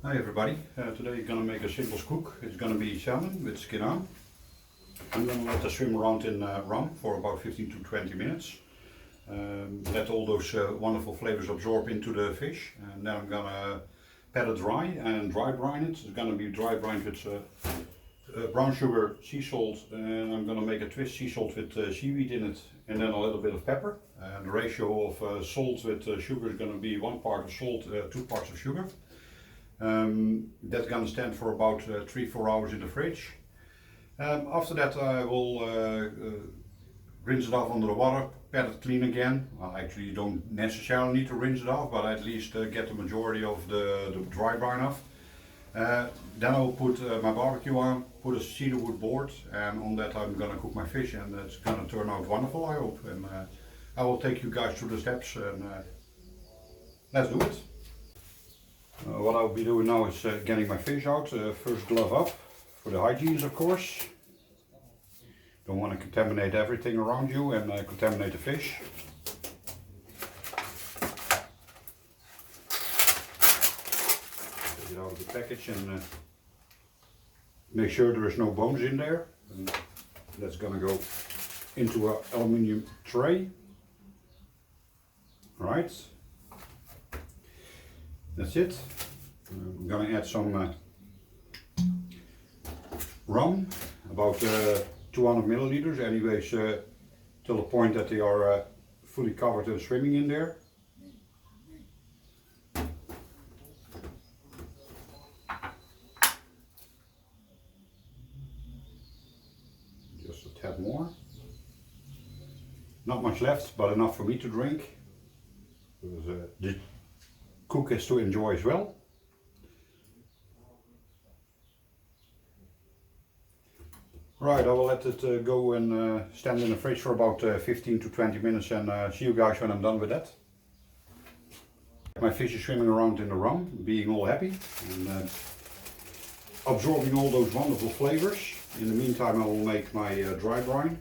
Hi everybody, today I'm gonna make a simple cook. It's gonna be salmon with skin on. I'm gonna let it swim around in rum for about 15 to 20 minutes. Let all those wonderful flavors absorb into the fish, and then I'm gonna pat it dry and dry brine it. It's gonna be dry brined with brown sugar, sea salt, and I'm gonna make a twist sea salt with seaweed in it, and then a little bit of pepper. And the ratio of salt with sugar is gonna be 1 part of salt, 2 parts of sugar. That's gonna stand for about 3-4 hours in the fridge. After that I will rinse it off under the water, pat it clean again. Well, actually you don't necessarily need to rinse it off, but at least get the majority of the dry brine off. Then I will put my barbecue on, put a cederwood board, and on that I'm gonna cook my fish, and it's gonna turn out wonderful, I hope. And I will take you guys through the steps, and let's do it. What I'll be doing now is getting my fish out. First glove up for the hygiene, of course. Don't want to contaminate everything around you and contaminate the fish. Take it out of the package and make sure there is no bones in there. And that's gonna go into an aluminium tray. Right. That's it. I'm gonna add some rum, about 200 milliliters, anyways, till the point that they are fully covered and swimming in there. Just a tad more. Not much left, but enough for me to drink. Because, the cook has to enjoy as well. Right, I will let it go and stand in the fridge for about 15 to 20 minutes, and see you guys when I'm done with that. My fish is swimming around in the rum, being all happy and absorbing all those wonderful flavors. In the meantime I will make my dry brine.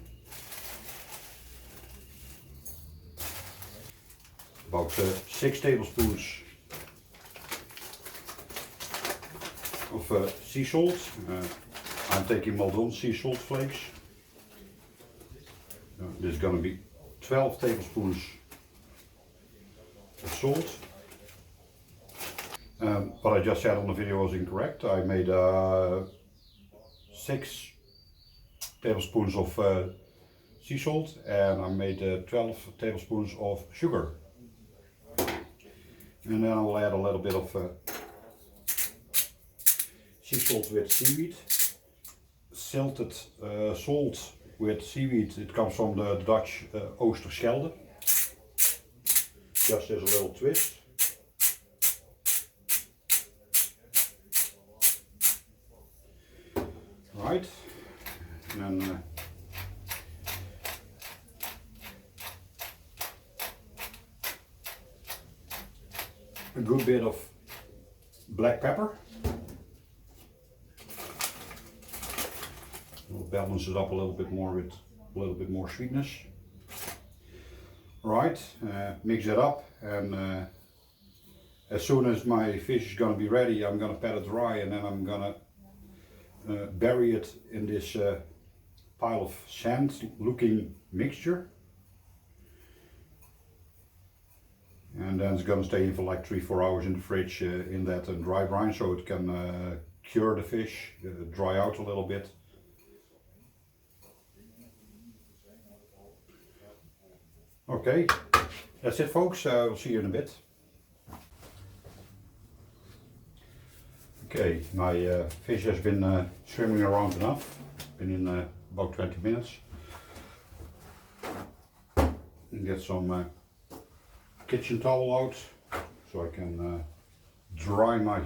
About 6 tablespoons of sea salt. I'm taking Maldon sea salt flakes. This is going to be 12 tablespoons of salt. What I just said on the video was incorrect. I made 6 tablespoons of sea salt, and I made 12 tablespoons of sugar. And then I will add a little bit of sea salt with seaweed. Salted salt with seaweed, it comes from the Dutch Oosterschelde. Just as a little twist. Right, and then a good bit of black pepper. We'll balance it up a little bit more with a little bit more sweetness. Right, mix it up, and as soon as my fish is going to be ready, I'm going to pat it dry, and then I'm going to bury it in this pile of sand looking mixture. And then it's going to stay in for like 3-4 hours in the fridge in that dry brine, so it can cure the fish, dry out a little bit. Okay, that's it folks, we'll see you in a bit. Okay, my fish has been swimming around enough, been in about 20 minutes. And get some kitchen towel out so I can dry my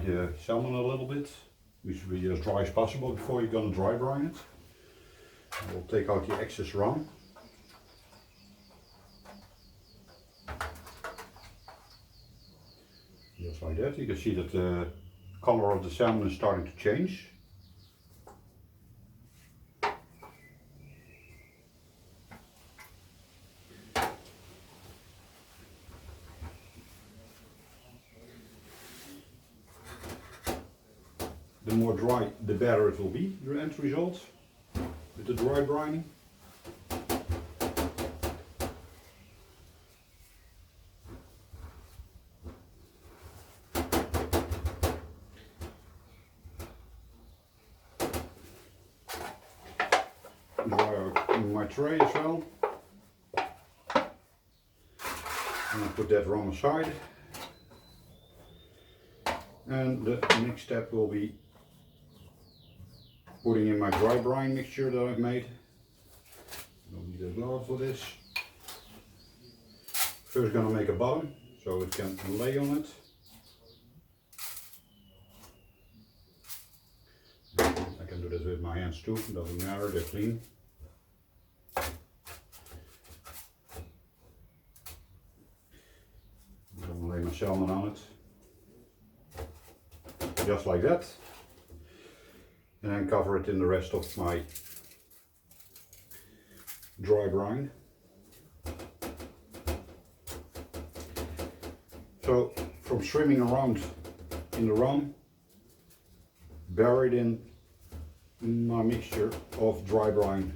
salmon a little bit. It needs to be as dry as possible before you're going to dry brine it. I will take out the excess rum. Just like that. You can see that the color of the salmon is starting to change. the more dry, the better it will be, the end result with the dry brining. Dry out in my tray as well. And I put that rum aside. And the next step will be putting in my dry brine mixture that I've made. Don't need a glove for this. First gonna make a bottom so it can lay on it. I can do this with my hands too, doesn't matter, they're clean. I'm gonna lay my salmon on it. Just like that. And then cover it in the rest of my dry brine. So from swimming around in the rum, buried in my mixture of dry brine.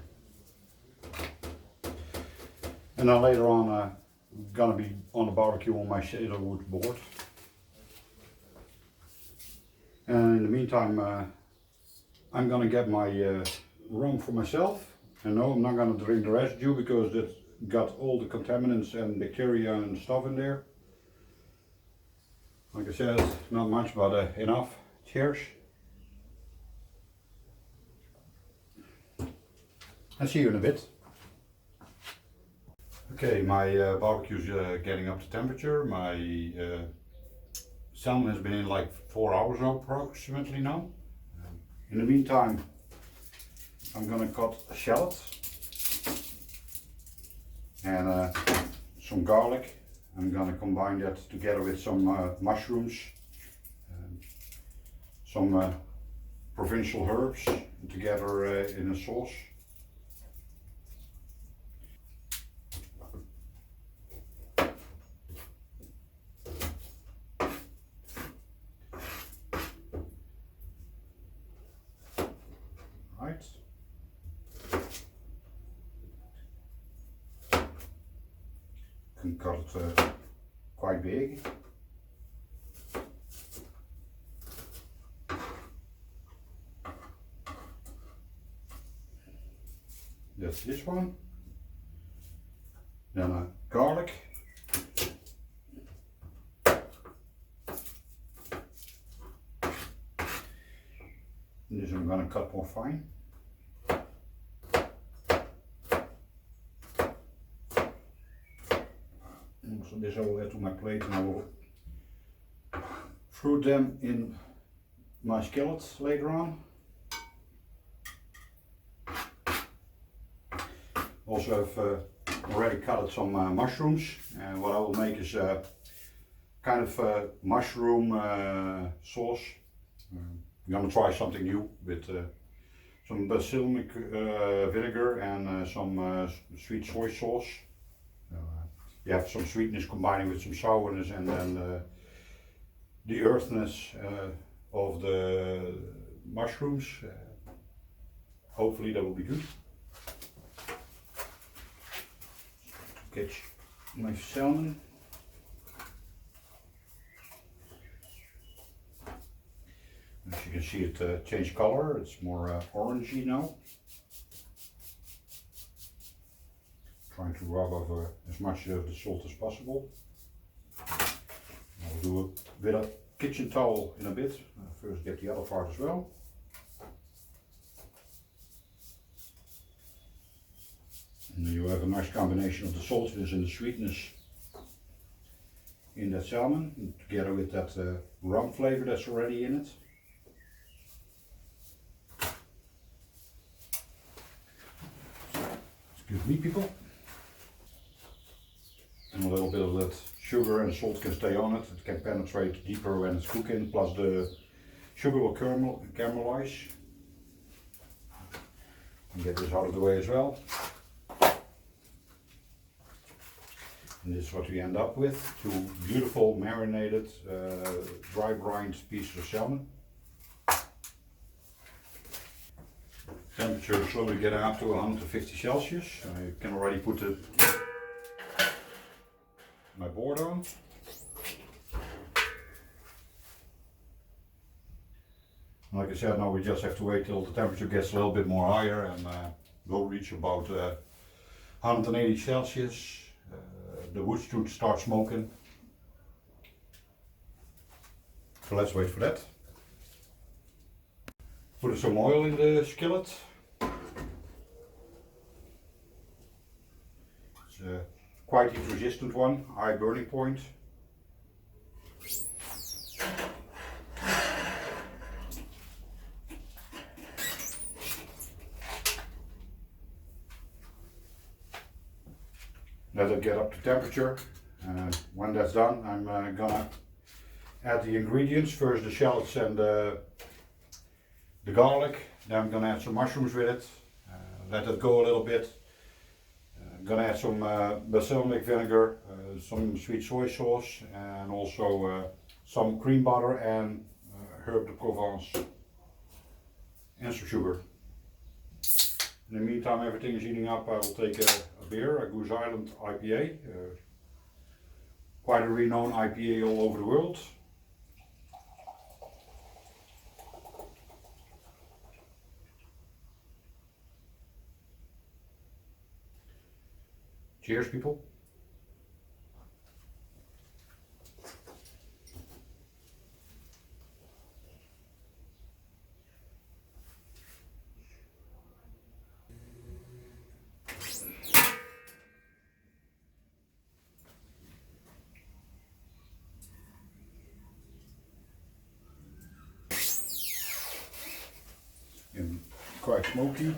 And then later on gonna be on a barbecue on my cederwood board. And in the meantime I'm gonna get my rum for myself. And no, I'm not gonna drink the residue because it's got all the contaminants and bacteria and stuff in there. Like I said, not much, but enough. Cheers. I'll see you in a bit. Okay, my barbecue's getting up to temperature. My salmon has been in like 4 hours approximately now. In the meantime, I'm gonna cut shallots and some garlic. I'm gonna combine that together with some mushrooms, some provincial herbs together in a sauce. Right. Can cut it quite big. That's this one. Then garlic. And this I'm going to cut more fine. So this I will add to my plate and I will fruit them in my skillets later on. Also have already cut some mushrooms, and what I will make is kind of mushroom sauce. I'm gonna try something new with some balsamic vinegar and some sweet soy sauce. You have some sweetness combining with some sourness, and then the earthiness of the mushrooms. Hopefully that will be good. Catch my salmon. As you can see, it changed color. It's more orangey now. Trying to rub over as much of the salt as possible. I'll do a bit of kitchen towel in a bit. First get the other part as well. And then you have a nice combination of the saltiness and the sweetness in that salmon, together with that rum flavor that's already in it. Excuse me, people. And a little bit of that sugar and salt can stay on it. It can penetrate deeper when it's cooking, plus the sugar will caramelize. And get this out of the way as well. And this is what we end up with, 2 beautiful marinated, dry brined pieces of salmon. temperature is slowly getting up to 150 Celsius. I can already put my board on. Like I said, now we just have to wait till the temperature gets a little bit more higher and will reach about 180 Celsius. The wood should start smoking. So let's wait for that. Put some oil in the skillet. It's a quite heat resistant one, high burning point. Let it get up to temperature, and when that's done, I'm gonna add the ingredients. First the shallots and the garlic, then I'm gonna add some mushrooms with it, let it go a little bit. I'm gonna add some balsamic vinegar, some sweet soy sauce, and also some cream butter and herb de Provence, and some sugar. In the meantime, everything is heating up. I will take a beer, a Goose Island IPA, quite a renowned IPA all over the world. Cheers, people. And quite smoky.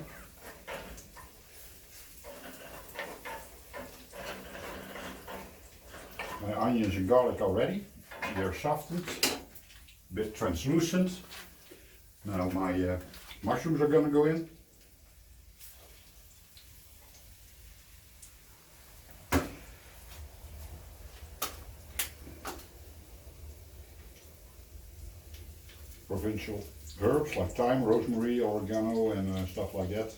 My onions and garlic are ready. They're softened, a bit translucent. Now my mushrooms are going to go in. Provincial herbs like thyme, rosemary, oregano, and stuff like that.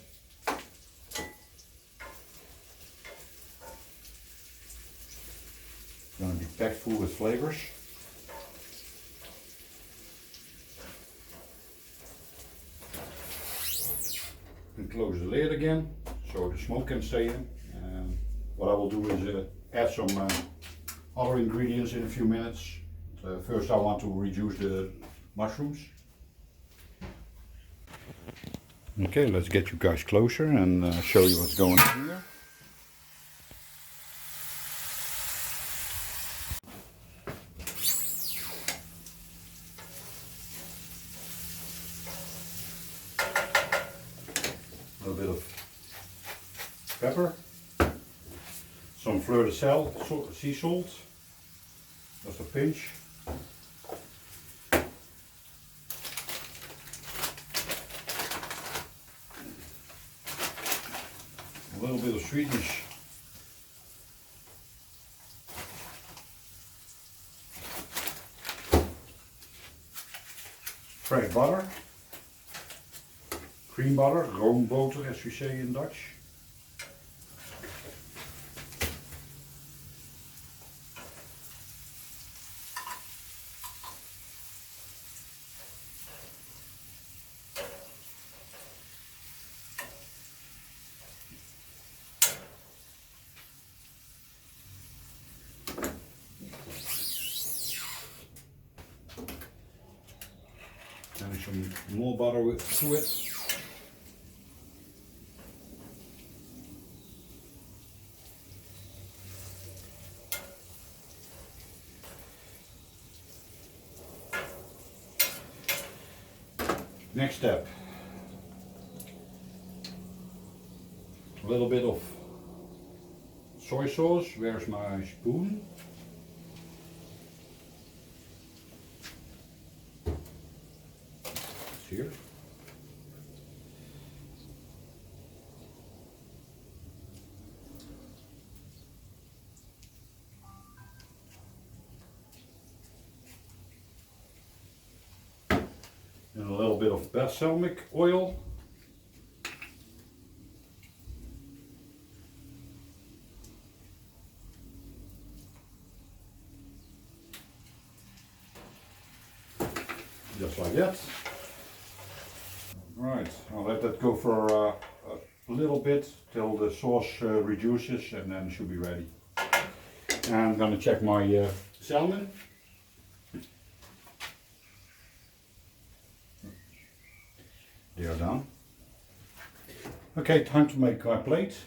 Going to be packed full with flavors. And close the lid again so the smoke can stay in. And what I will do is add some other ingredients in a few minutes. First I want to reduce the mushrooms. Okay, let's get you guys closer and show you what's going on here. A little bit of pepper, some fleur de sel, sea salt, just a pinch. A little bit of sweetness. Fresh butter. Cream butter, roomboter as we say in Dutch. And some more butter to it. Next step, a little bit of soy sauce. Where's my spoon? It's here. And a little bit of balsamic oil. just like that. Right, I'll let that go for a little bit till the sauce reduces, and then it should be ready. And I'm gonna check my salmon. They are done. Okay, time to make my plate.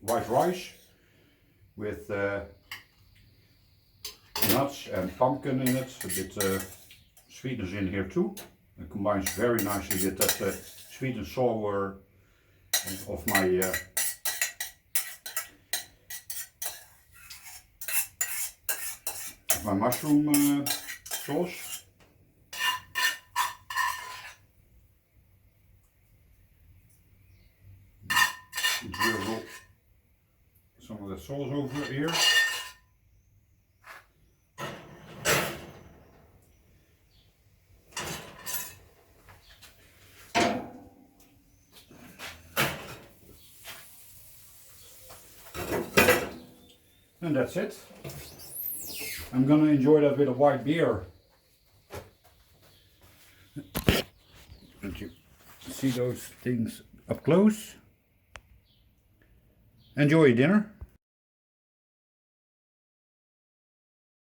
White rice with nuts and pumpkin in it, a bit sweetness in here too. It combines very nicely with that sweet and sour of my mushroom sauce. Drizzle some of the sauce over here. And that's it. I'm gonna enjoy that with a white beer. Let you see those things up close. Enjoy your dinner.